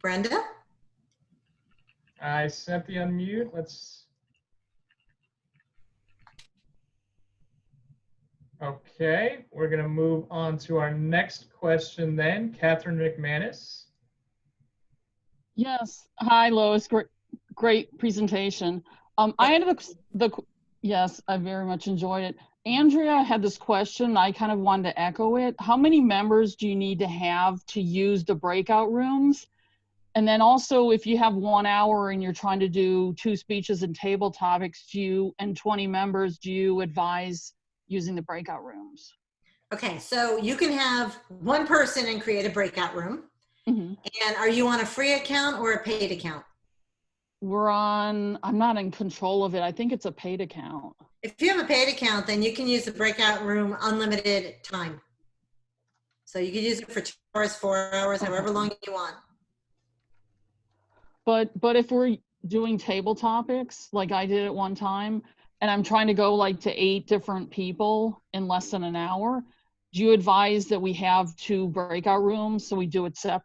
Brenda? I sent the unmute, Okay, we're gonna move on to our next question then. Catherine McManus. Yes. Hi, Lois. Great presentation. I had Yes, I very much enjoyed it. Andrea had this question. I kind of wanted to echo it. How many members do you need to have to use the breakout rooms? And then also, if you have 1 hour and you're trying to do 2 speeches and table topics, and 20 members, do you advise using the breakout rooms? Okay, so you can have one person and create a breakout room. Mm-hmm. And are you on a free account or a paid account? I'm not in control of it. I think it's a paid account. If you have a paid account, then you can use the breakout room unlimited time. So you can use it for 2 hours, 4 hours, however long you want. But if we're doing table topics, like I did at one time, and I'm trying to go like to 8 different people in less than an hour, do you advise that we have 2 breakout rooms so we do it separate?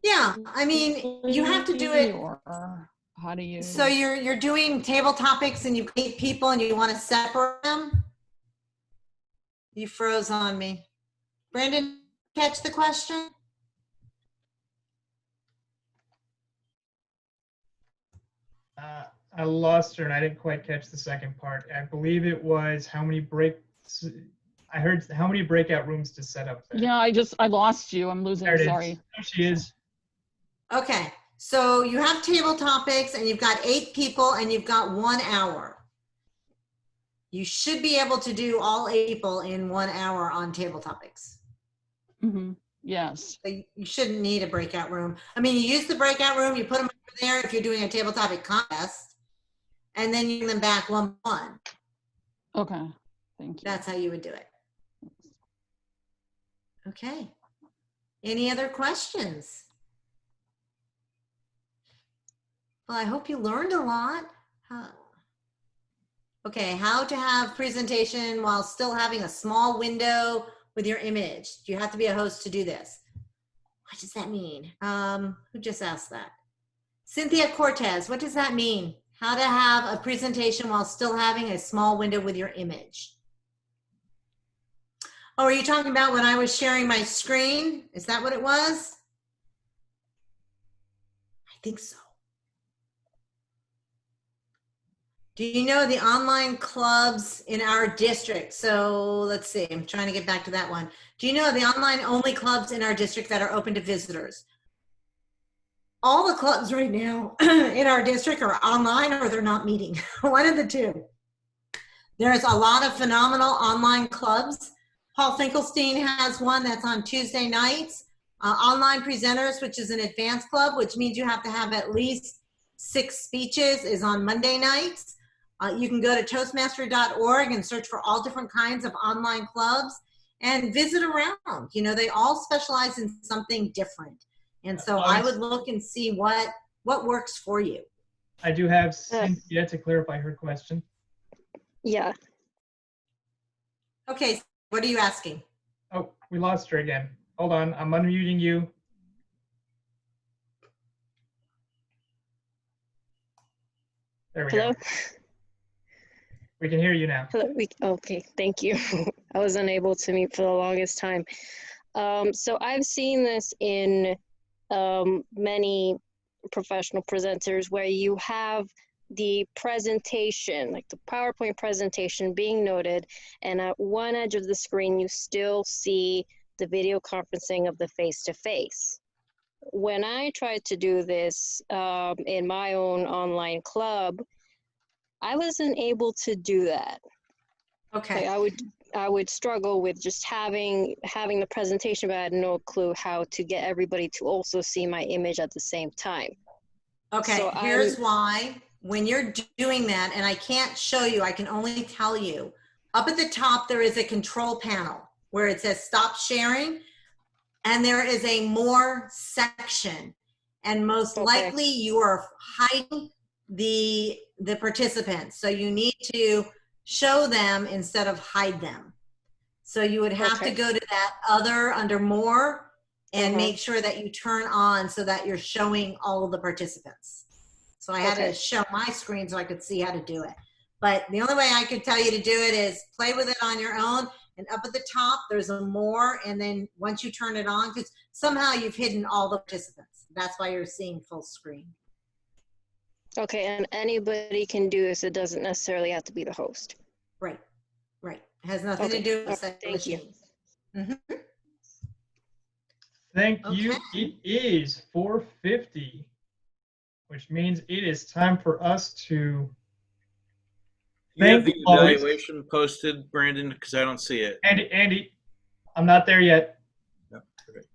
Yeah, I mean, you have to do it. Or how do you? So you're doing table topics and you've 8 people and you want to separate them? You froze on me. Brandon, catch the question? I lost her and I didn't quite catch the second part. I believe it was how many I heard how many breakout rooms to set up there. Yeah, I lost you. I'm losing. There it is. Sorry. There she is. Okay, so you have table topics and you've got 8 people and you've got 1 hour. You should be able to do all 8 people in 1 hour on table topics. Mm-hmm. Yes. So you shouldn't need a breakout room. I mean, you use the breakout room, you put them over there if you're doing a table topic contest, and then you bring them back 1-1. Okay. Thank you. That's how you would do it. Okay. Any other questions? Well, I hope you learned a lot. Okay, how to have presentation while still having a small window with your image. Do you have to be a host to do this? What does that mean? Who just asked that? Cynthia Cortez, what does that mean? How to have a presentation while still having a small window with your image. Oh, are you talking about when I was sharing my screen? Is that what it was? I think so. Do you know the online clubs in our district? So let's see, I'm trying to get back to that one. Do you know the online only clubs in our district that are open to visitors? All the clubs right now in our district are online or they're not meeting. One of the two. There's a lot of phenomenal online clubs. Paul Finkelstein has one that's on Tuesday nights. Online Presenters, which is an advanced club, which means you have to have at least 6 speeches, is on Monday nights. You can go to Toastmaster.org and search for all different kinds of online clubs and visit around. You know, they all specialize in something different. And so I would look and see what works for you. I do have Cynthia to clarify her question. Yeah. Okay, what are you asking? Oh, we lost her again. Hold on, I'm unmuting you. There we Hello? go. We can hear you now. Hello. Okay, thank you. I was unable to mute for the longest time. So I've seen this in many professional presenters where you have the presentation, like the PowerPoint presentation being noted, and at one edge of the screen you still see the video conferencing of the face-to-face. When I tried to do this in my own online club, I wasn't able to do that. Okay. Like I would struggle with just having the presentation, but I had no clue how to get everybody to also see my image at the same time. Okay, So here's why. When you're doing that, and I can't show you, I can only tell you, up at the top there is a control panel where it says stop sharing, and there is a more section, and most likely you are hiding the participants, so you need to show them instead of hide them. So you would have to go to that other under more and make sure that you turn on so that you're showing all of the participants. So I had to show my screen so I could see how to do it. But the only way I could tell you to do it is play with it on your own, and up at the top there's a more, and then once you turn it on, because somehow you've hidden all the participants. That's why you're seeing full screen. Okay, and anybody can do this. It doesn't necessarily have to be the host. Right, right. Has nothing Okay. to do with Okay, thank you. Mm-hmm. Thank you. Okay. It is 4:50, which means it is time for us to You have thank the Lois. evaluation posted, Brandon, because I don't see it. Andy, I'm not there yet. No, okay.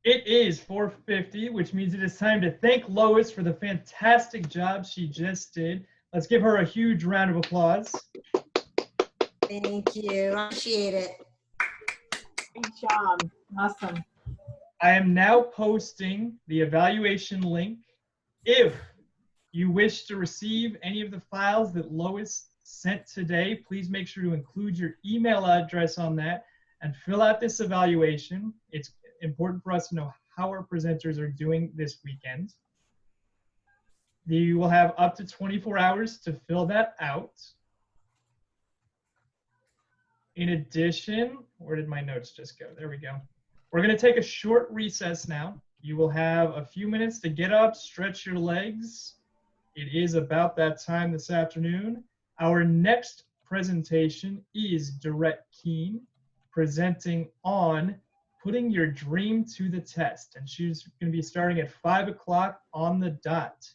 It is 4:50, which means it is time to thank Lois for the fantastic job she just did. Let's give her a huge round of applause. Thank you. I appreciate it. Great job. Awesome. I am now posting the evaluation link. If you wish to receive any of the files that Lois sent today, please make sure to include your email address on that and fill out this evaluation. It's important for us to know how our presenters are doing this weekend. You will have up to 24 hours to fill that out. In addition, where did my notes just go? There we go. We're going to take a short recess now. You will have a few minutes to get up, stretch your legs. It is about that time this afternoon. Our next presentation is Dorette Keene, presenting on putting your dream to the test. And she's going to be starting at 5 o'clock on the dot.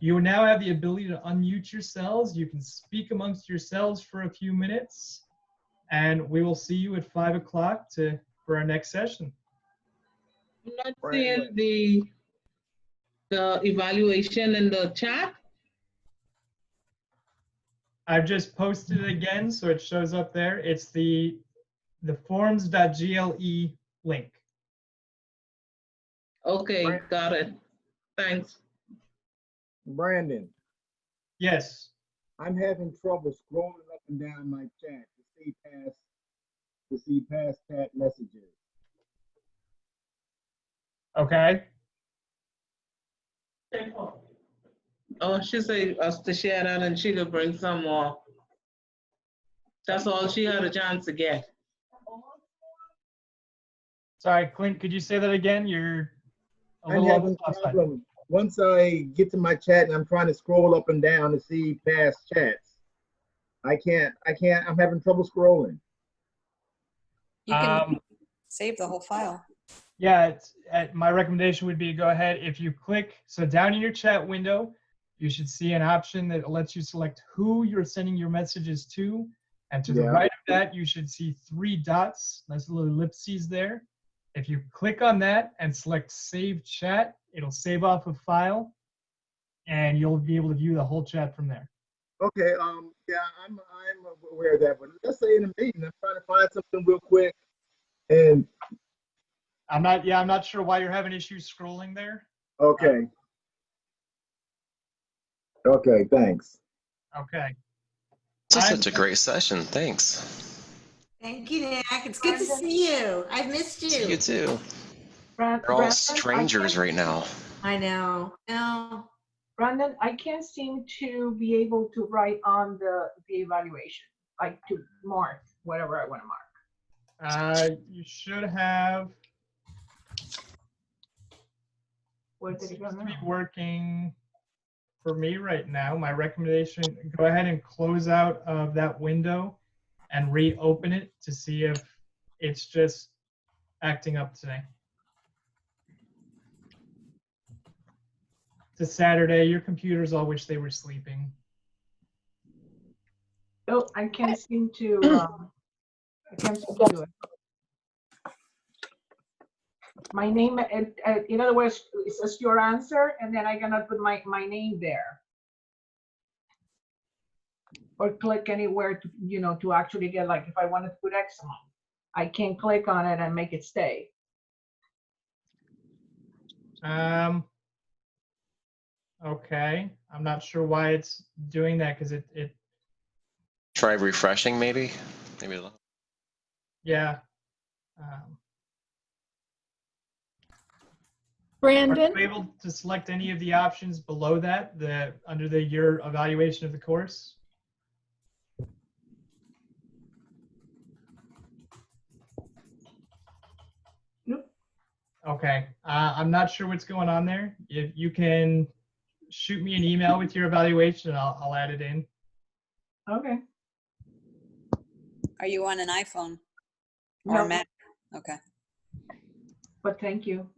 You now have the ability to unmute yourselves. You can speak amongst yourselves for a few minutes. And we will see you at 5 o'clock for our next session. I'm not seeing the evaluation in the chat. I've just posted it again, so it shows up there. It's the forms.gle link. Okay, got it. Thanks. Brandon, Yes. I'm having trouble scrolling up and down my chat to see past chat messages. Okay. Oh, she said us to share that and she could bring some more. That's all she had a chance to get. Sorry, Clint, could you say that again? You're a I'm little having off the problem. Once I get to my chat and I'm trying to scroll up and down to see past chats, I can't, I'm having trouble scrolling. You can save the whole file. Yeah, my recommendation would be to go ahead. If you click, so down in your chat window, you should see an option that lets you select who you're sending your messages to. And to the right of that, you should see 3 dots. Nice little ellipses there. If you click on that and select Save Chat, it'll save off a file, and you'll be able to view the whole chat from there. Okay, yeah, I'm aware of that, but let's say in a meeting, I'm trying to find something real quick, and I'm not sure why you're having issues scrolling there. okay. Okay, thanks. Okay. This was such a great session. Thanks. Thank you, Nick. It's good to see you. I've missed you. See you too. We're all strangers right now. I know. No. Brandon, I can't seem to be able to write on the evaluation, like to mark whatever I want to mark. You should have. Where It did it seems go to be now? working for me right now. My recommendation, go ahead and close out of that window and reopen it to see if it's just acting up today. It's a Saturday. Your computers all wish they were sleeping. Oh, I can't seem to. I can't seem to do it. My name, in other words, it says your answer, and then I cannot put my name there. Or click anywhere to, to actually get, like, if I wanted to put eczema, I can't click on it and make it stay. Okay. I'm not sure why it's doing that, because it Try refreshing, maybe. Maybe it'll. Yeah. Brandon? Are you able to select any of the options below that, under your evaluation of the course? Nope. Okay. I'm not sure what's going on there. If you can shoot me an email with your evaluation and I'll add it in. Okay. Are you on an iPhone or No. Mac? Okay. But thank you.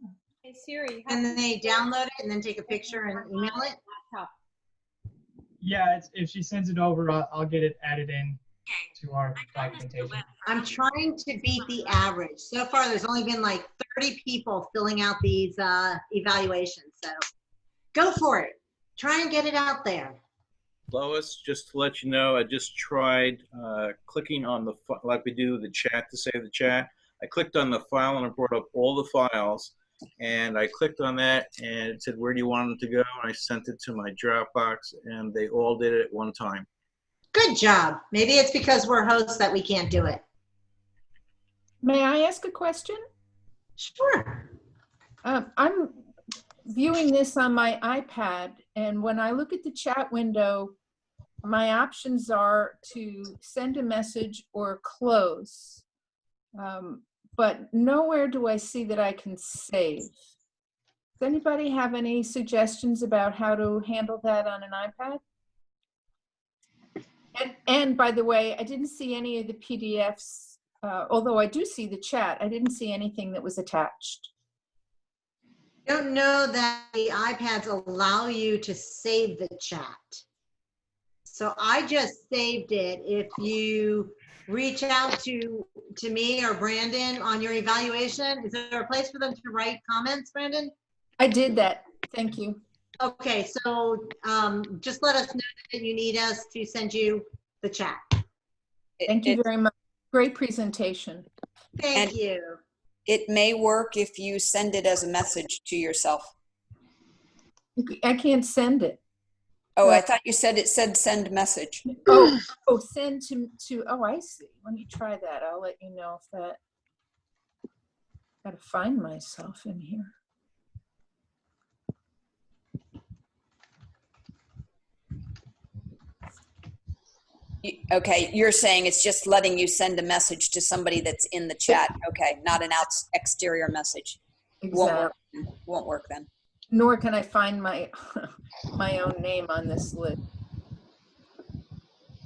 Hey Siri. And then they download it and then take a picture and email it. Yeah, if she sends it over, I'll get it added in to our documentation. I'm trying to beat the average. So far, there's only been like 30 people filling out these evaluations. So go for it. Try and get it out there. Lois, just to let you know, I just tried clicking on the, like we do the chat to save the chat. I clicked on the file and it brought up all the files. And I clicked on that and it said, where do you want them to go? And I sent it to my Dropbox and they all did it at one time. Good job. Maybe it's because we're hosts that we can't do it. May I ask a question? Sure. I'm viewing this on my iPad, and when I look at the chat window, my options are to send a message or close. But nowhere do I see that I can save. Does anybody have any suggestions about how to handle that on an iPad? And by the way, I didn't see any of the PDFs, although I do see the chat. I didn't see anything that was attached. I don't know that the iPads allow you to save the chat. So I just saved it. If you reach out to me or Brandon on your evaluation, is there a place for them to write comments, Brandon? I did that. Thank you. Okay, so just let us know that you need us to send you the chat. Thank you very much. Great presentation. Thank you. It may work if you send it as a message to yourself. I can't send it. Oh, I thought you said it said send message. Oh, send to, oh, I see. Let me try that. I'll let you know if that, gotta find myself in here. Okay, you're saying it's just letting you send a message to somebody that's in the chat. Okay, not an exterior message. Exactly. Won't work then. Nor can I find my my own name on this list.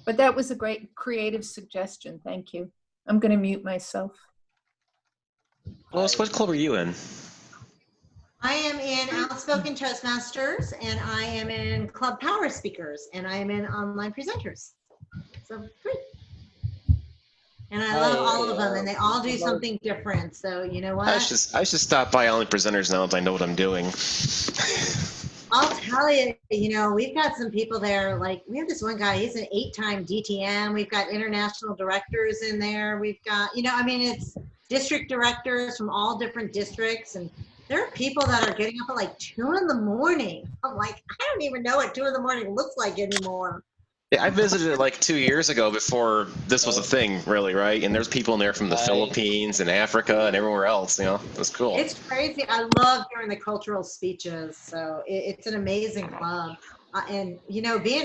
But that was a great creative suggestion. Thank you. I'm going to mute myself. Lois, what club are you in? I am in Outspoken Toastmasters, and I am in Club Power Speakers, and I am in Online Presenters. So great. And I love all of them, and they all do something different. So you know what? I should stop by Online Presenters now that I know what I'm doing. I'll tell you, you know, we've got some people there, like we have this one guy, he's an 8-time DTM. We've got international directors in there. We've got, you know, I mean, it's district directors from all different districts. And there are people that are getting up at like 2 in the morning. I'm like, I don't even know what 2 in the morning looks like anymore. Yeah, I visited it like 2 years ago before this was a thing, really, right? And there's people in there from the Philippines and Africa and everywhere else, you know? It was cool. It's crazy. I love hearing the cultural speeches. So it's an amazing club. And, you know, being